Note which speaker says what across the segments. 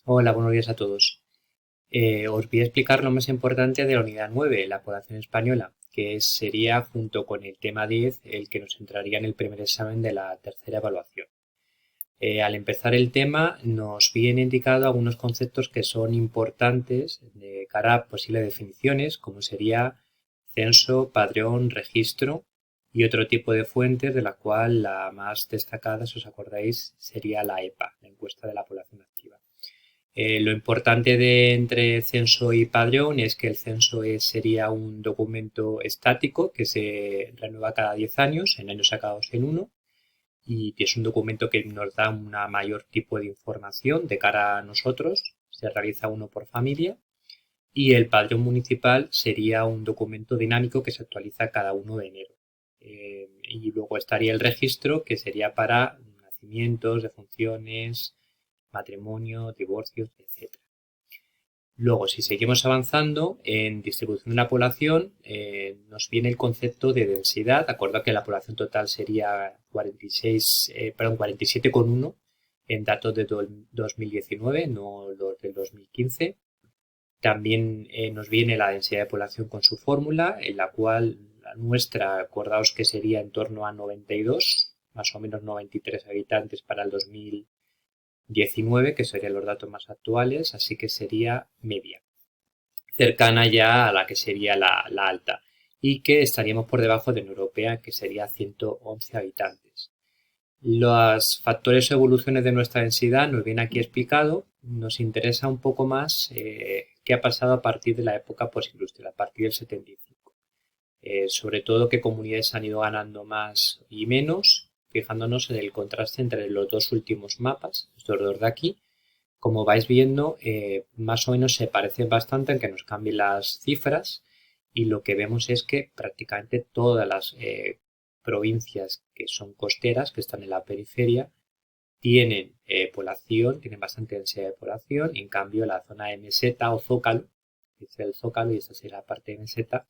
Speaker 1: Hola, buenos días a todos. Os voy a explicar lo más importante de la unidad 9, la población española, que sería, junto con el tema 10, el que nos entraría en el primer examen de la tercera evaluación. Al empezar el tema, nos viene indicado algunos conceptos que son importantes de cara a posibles definiciones, como sería censo, padrón, registro y otro tipo de fuentes, de la cual la más destacada, si os acordáis, sería la EPA, la encuesta de la población activa. Lo importante de entre censo y padrón es que el censo sería un documento estático que se renueva cada 10 años, en años sacados en uno, y es un documento que nos da un mayor tipo de información de cara a nosotros. Se realiza uno por familia. Y el padrón municipal sería un documento dinámico que se actualiza cada 1 de enero. Y luego estaría el registro, que sería para nacimientos, defunciones, matrimonio, divorcios, etc. Luego, si seguimos avanzando en distribución de la población, nos viene el concepto de densidad. De acuerdo que la población total sería 47,1 en datos de 2019, no los del 2015. También nos viene la densidad de población con su fórmula, en la cual la nuestra, acordaos que sería en torno a 92, más o menos 93 habitantes para el 2019, que serían los datos más actuales, así que sería media, cercana ya a la que sería la alta, y que estaríamos por debajo de la europea, que sería 111 habitantes. Los factores o evoluciones de nuestra densidad nos viene aquí explicado. Nos interesa un poco más qué ha pasado a partir de la época postindustrial, a partir del 75. Sobre todo qué comunidades han ido ganando más y menos, fijándonos en el contraste entre los dos últimos mapas, estos dos de aquí. Como vais viendo, más o menos se parecen bastante, aunque nos cambien las cifras, y lo que vemos es que prácticamente todas las provincias que son costeras, que están en la periferia, tienen población, tienen bastante densidad de población, y en cambio la zona de meseta o zócalo, que es el zócalo y esta sería la parte de meseta,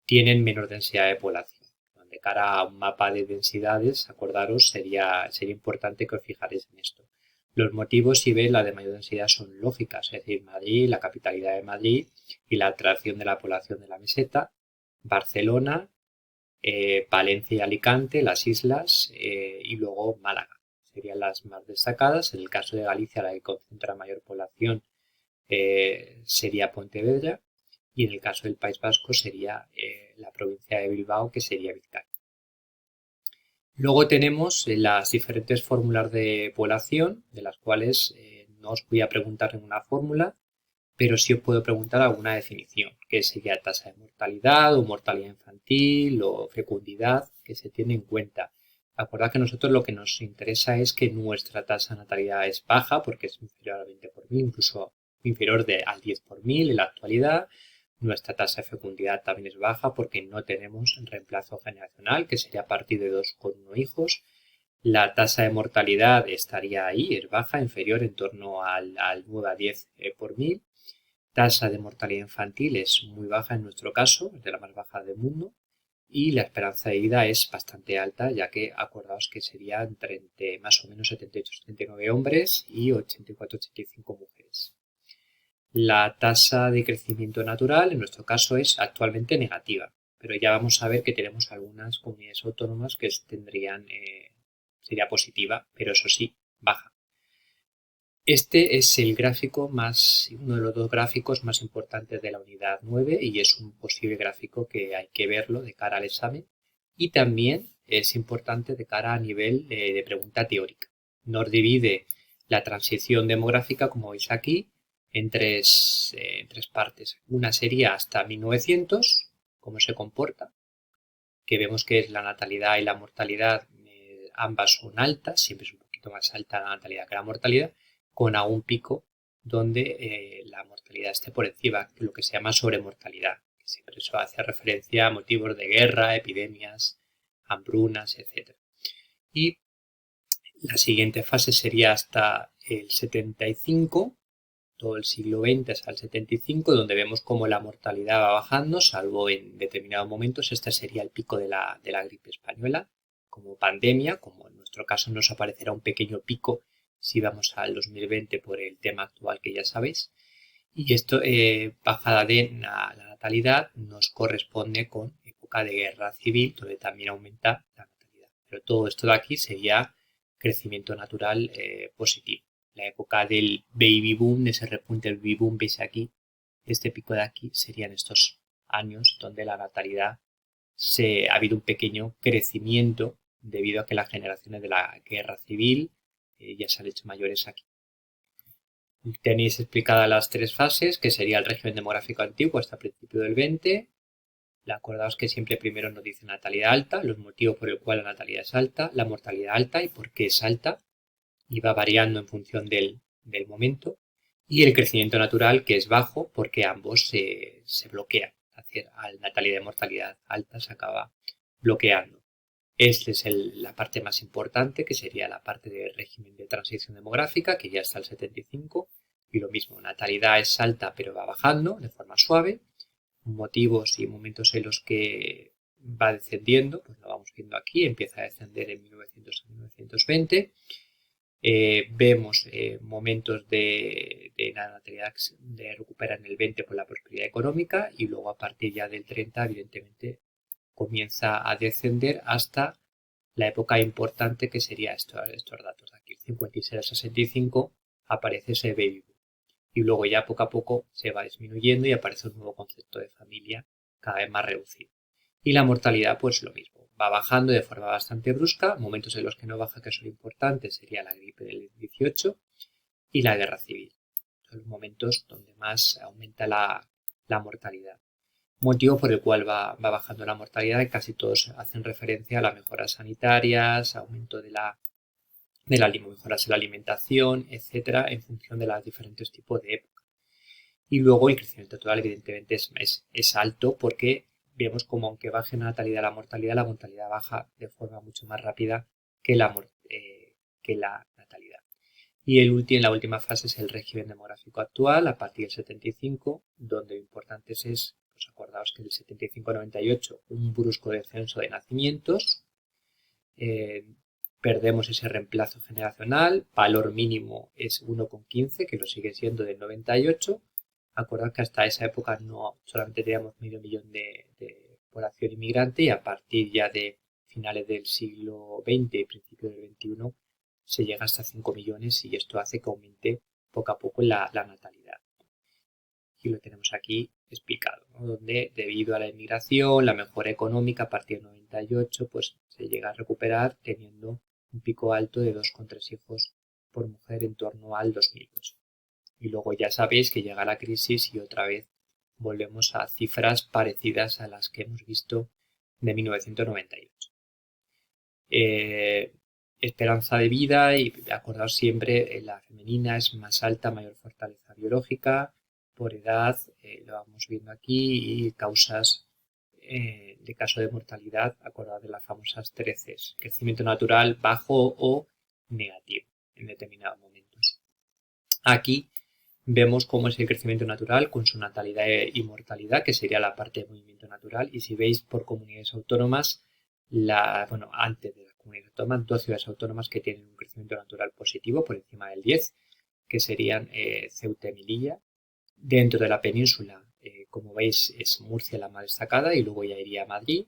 Speaker 1: tienen menor densidad de población. De cara a un mapa de densidades, acordaros, sería importante que os fijaréis en esto. Los motivos, si veis, la de mayor densidad son lógicas, es decir, Madrid, la capitalidad de Madrid y la atracción de la población de la meseta, Barcelona, Palencia y Alicante, las islas, y luego Málaga. Serían las más destacadas. En el caso de Galicia, la que concentra mayor población sería Pontevedra, y en el caso del País Vasco sería la provincia de Bilbao, que sería Vizcaya. Luego tenemos las diferentes fórmulas de población, de las cuales no os voy a preguntar ninguna fórmula, pero sí os puedo preguntar alguna definición, que sería tasa de mortalidad o mortalidad infantil o fecundidad, que se tiene en cuenta. Acordad que a nosotros lo que nos interesa es que nuestra tasa de natalidad es baja, porque es inferior al 20 por mil, incluso inferior al 10 por mil en la actualidad. Nuestra tasa de fecundidad también es baja porque no tenemos reemplazo generacional, que sería a partir de 2,1 hijos. La tasa de mortalidad estaría ahí, es baja, inferior en torno al 9 a 10 por mil. Tasa de mortalidad infantil es muy baja en nuestro caso, es de la más baja del mundo. Y la esperanza de vida es bastante alta, ya que acordaos que sería entre más o menos 78-79 hombres y 84-85 mujeres. La tasa de crecimiento natural en nuestro caso es actualmente negativa, pero ya vamos a ver que tenemos algunas comunidades autónomas que sería positiva, pero eso sí, baja. Este es el gráfico uno de los dos gráficos más importantes de la unidad 9 y es un posible gráfico que hay que verlo de cara al examen, y también es importante de cara a nivel de pregunta teórica. Nos divide la transición demográfica, como veis aquí, en tres partes. Una sería hasta 1900, cómo se comporta, que vemos que es la natalidad y la mortalidad, ambas son altas, siempre es un poquito más alta la natalidad que la mortalidad, con algún pico donde la mortalidad esté por encima, lo que se llama sobremortalidad, que siempre eso hace referencia a motivos de guerra, epidemias, hambrunas, etc. Y la siguiente fase sería hasta el 75, todo el siglo XX hasta el 75, donde vemos cómo la mortalidad va bajando, salvo en determinados momentos. Este sería el pico de la gripe española como pandemia, como en nuestro caso nos aparecerá un pequeño pico si vamos al 2020 por el tema actual que ya sabéis. Y esto, bajada de la natalidad, nos corresponde con época de guerra civil, donde también aumenta la natalidad. Pero todo esto de aquí sería crecimiento natural positivo. La época del baby boom, de ese repunte del baby boom, veis aquí, este pico de aquí, serían estos años donde la natalidad ha habido un pequeño crecimiento debido a que las generaciones de la guerra civil ya se han hecho mayores aquí. Tenéis explicadas las tres fases, que sería el régimen demográfico antiguo hasta el principio del 20. Acordaos que siempre primero nos dice natalidad alta, los motivos por el cual la natalidad es alta, la mortalidad alta y por qué es alta, y va variando en función del momento. Y el crecimiento natural, que es bajo, porque ambos se bloquean. Al natalidad y mortalidad alta se acaba bloqueando. Esta es la parte más importante, que sería la parte del régimen de transición demográfica, que ya está el 75. Y lo mismo, natalidad es alta pero va bajando de forma suave. Motivos y momentos en los que va descendiendo, pues lo vamos viendo aquí, empieza a descender en 1900 a 1920. Vemos momentos de la natalidad de recuperar en el 20 por la prosperidad económica y luego a partir ya del 30 evidentemente comienza a descender hasta la época importante que sería estos datos de aquí, el 56 al 65 aparece ese baby boom y luego ya poco a poco se va disminuyendo y aparece un nuevo concepto de familia cada vez más reducido. Y la mortalidad pues lo mismo, va bajando de forma bastante brusca, momentos en los que no baja que son importantes sería la gripe del 18 y la guerra civil, son los momentos donde más aumenta la mortalidad. Motivo por el cual va bajando la mortalidad y casi todos hacen referencia a las mejoras sanitarias, aumento de mejoras en la alimentación, etcétera, en función de los diferentes tipos de época. Y luego el crecimiento natural evidentemente es alto porque vemos como aunque baje la natalidad, la mortalidad baja de forma mucho más rápida que la natalidad. Y en la última fase es el régimen demográfico actual, a partir del 75, donde lo importante es, pues acordaos que del 75 al 98, un brusco descenso de nacimientos, perdemos ese reemplazo generacional, valor mínimo es 1,15, que lo sigue siendo del 98. Acordad que hasta esa época no solamente teníamos medio millón de población inmigrante y a partir ya de finales del siglo XX y principios del XXI se llega hasta 5 millones y esto hace que aumente poco a poco la natalidad. Y lo tenemos aquí explicado, ¿no? Donde debido a la inmigración, la mejora económica a partir del 98, pues se llega a recuperar teniendo un pico alto de 2,3 hijos por mujer en torno al 2008. Y luego ya sabéis que llega la crisis y otra vez volvemos a cifras parecidas a las que hemos visto de 1998. Esperanza de vida, y acordaos siempre, la femenina es más alta, mayor fortaleza biológica, por edad, lo vamos viendo aquí, y causas de caso de mortalidad, acordaos de las famosas 13, crecimiento natural bajo o negativo en determinados momentos. Aquí vemos cómo es el crecimiento natural con su natalidad y mortalidad, que sería la parte de movimiento natural, y si veis por comunidades autónomas, antes de las comunidades autónomas, 2 ciudades autónomas que tienen un crecimiento natural positivo por encima del 10, que serían Ceuta y Melilla. Dentro de la península, como veis, es Murcia la más destacada y luego ya iría a Madrid.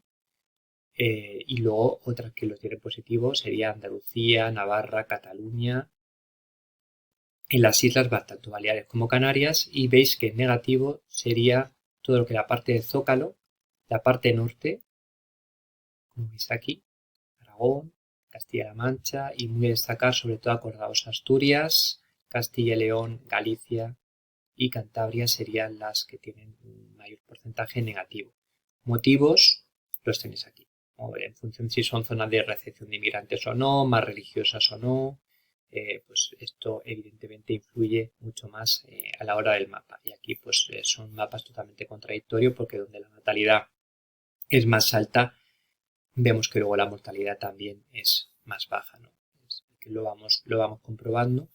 Speaker 1: Y luego otras que lo tienen positivo serían Andalucía, Navarra, Cataluña, en las islas tanto Baleares como Canarias, y veis que en negativo sería todo lo que la parte de Zócalo, la parte norte, como veis aquí, Aragón, Castilla-La Mancha, y muy a destacar sobre todo acordaos Asturias, Castilla y León, Galicia y Cantabria serían las que tienen un mayor porcentaje negativo. Motivos los tenéis aquí, en función si son zonas de recepción de inmigrantes o no, más religiosas o no, pues esto evidentemente influye mucho más a la hora del mapa. Y aquí pues son mapas totalmente contradictorios porque donde la natalidad es más alta, vemos que luego la mortalidad también es más baja, ¿no? Lo vamos comprobando.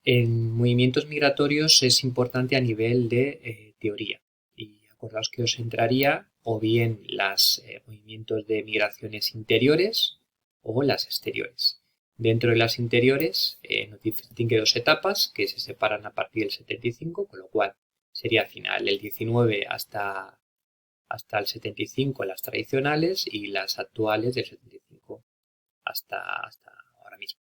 Speaker 1: En movimientos migratorios es importante a nivel de teoría. Y acordaos que os entraría o bien los movimientos de migraciones interiores o las exteriores. Dentro de las interiores nos distingue dos etapas que se separan a partir del 75, con lo cual sería al final el 19 hasta el 75 las tradicionales y las actuales del 75 hasta ahora mismo.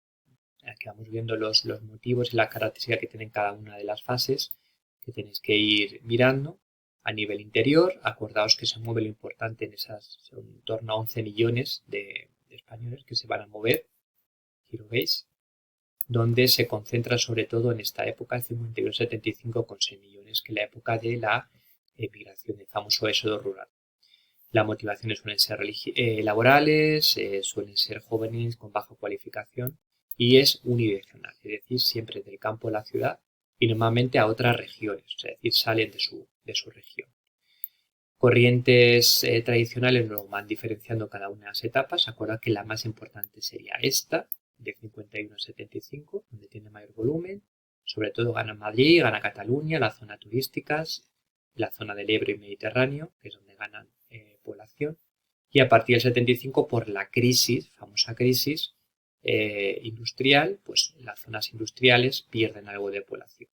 Speaker 1: Aquí vamos viendo los motivos y la característica que tienen cada una de las fases que tenéis que ir mirando. A nivel interior, acordaos que se mueve lo importante en esas, son en torno a 11 millones de españoles que se van a mover, aquí lo veis, donde se concentra sobre todo en esta época, el 51-75 con 6 millones, que es la época de la emigración, el famoso éxodo rural. Las motivaciones suelen ser laborales, suelen ser jóvenes con baja cualificación y es unidireccional, es decir, siempre del campo a la ciudad y normalmente a otras regiones, es decir, salen de su región. Corrientes tradicionales lo van diferenciando cada una de las etapas. Acuerda que la más importante sería esta, de 51 a 75, donde tiene mayor volumen. Sobre todo gana Madrid, gana Cataluña, la zona turística, la zona del Ebro y Mediterráneo, que es donde ganan población. Y a partir del 75, por la crisis, famosa crisis industrial, pues las zonas industriales pierden algo de población.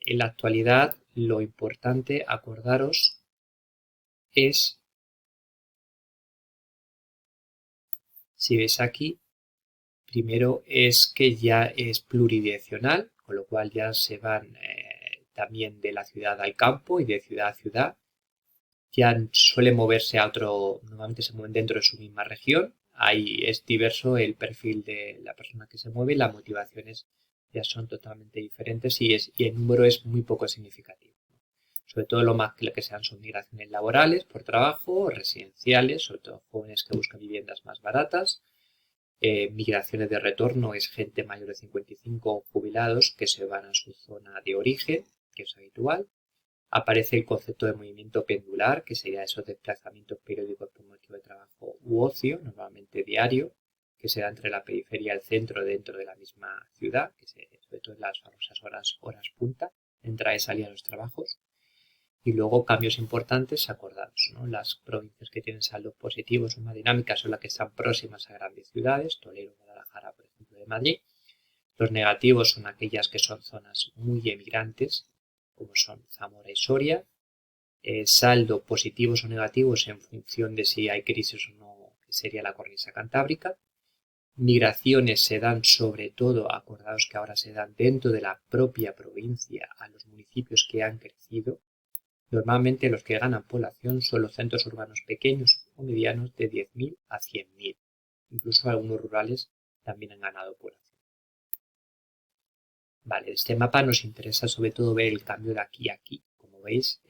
Speaker 1: En la actualidad, lo importante, acordaros, es, si ves aquí, primero es que ya es pluridireccional, con lo cual ya se van también de la ciudad al campo y de ciudad a ciudad. Ya suele moverse a otro, normalmente se mueven dentro de su misma región. Ahí es diverso el perfil de la persona que se mueve y las motivaciones ya son totalmente diferentes y el número es muy poco significativo. Sobre todo lo más que sean son migraciones laborales por trabajo, residenciales, sobre todo jóvenes que buscan viviendas más baratas. Migraciones de retorno es gente mayor de 55 jubilados que se van a su zona de origen, que es habitual. Aparece el concepto de movimiento pendular, que sería esos desplazamientos periódicos por motivo de trabajo u ocio, normalmente diario, que se da entre la periferia y el centro dentro de la misma ciudad, que sobre todo en las famosas horas punta, entrada y salida a los trabajos. Y luego cambios importantes, acordados, ¿no? Las provincias que tienen saldos positivos o más dinámicas son las que están próximas a grandes ciudades, Toledo, Guadalajara, por ejemplo, de Madrid. Los negativos son aquellas que son zonas muy emigrantes, como son Zamora y Soria. Saldo positivos o negativos en función de si hay crisis o no, que sería la cornisa cantábrica. Migraciones se dan sobre todo, acordados que ahora se dan dentro de la propia provincia a los municipios que han crecido. Normalmente los que ganan población son los centros urbanos pequeños o medianos de 10.000 a 100.000. Incluso algunos rurales también han ganado población. Vale, este mapa nos interesa sobre todo ver el cambio de aquí a aquí. Como veis,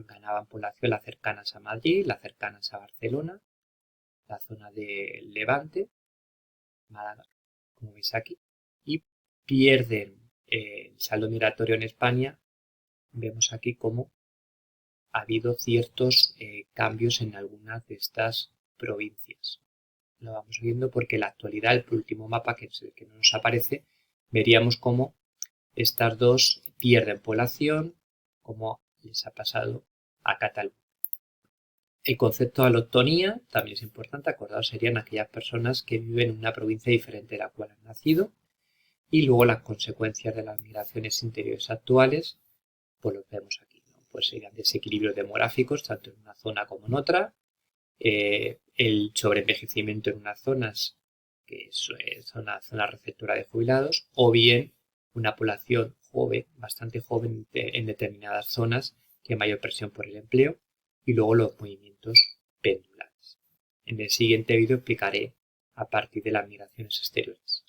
Speaker 1: ganaban población las cercanas a Madrid, las cercanas a Barcelona, la zona de Levante, Málaga, como veis aquí, y pierden el saldo migratorio en España. Vemos aquí cómo ha habido ciertos cambios en algunas de estas provincias. Lo vamos viendo porque en la actualidad, el último mapa que no nos aparece, veríamos cómo estas dos pierden población, como les ha pasado a Cataluña. El concepto de alotonía también es importante, acordados serían aquellas personas que viven en una provincia diferente de la cual han nacido, y luego las consecuencias de las migraciones interiores actuales, pues lo vemos aquí, ¿no? Pues serían desequilibrios demográficos tanto en una zona como en otra, el sobreenvejecimiento en unas zonas que es una zona receptora de jubilados, o bien una población joven, bastante joven en determinadas zonas que hay mayor presión por el empleo, y luego los movimientos pendulares. En el siguiente vídeo explicaré a partir de las migraciones exteriores.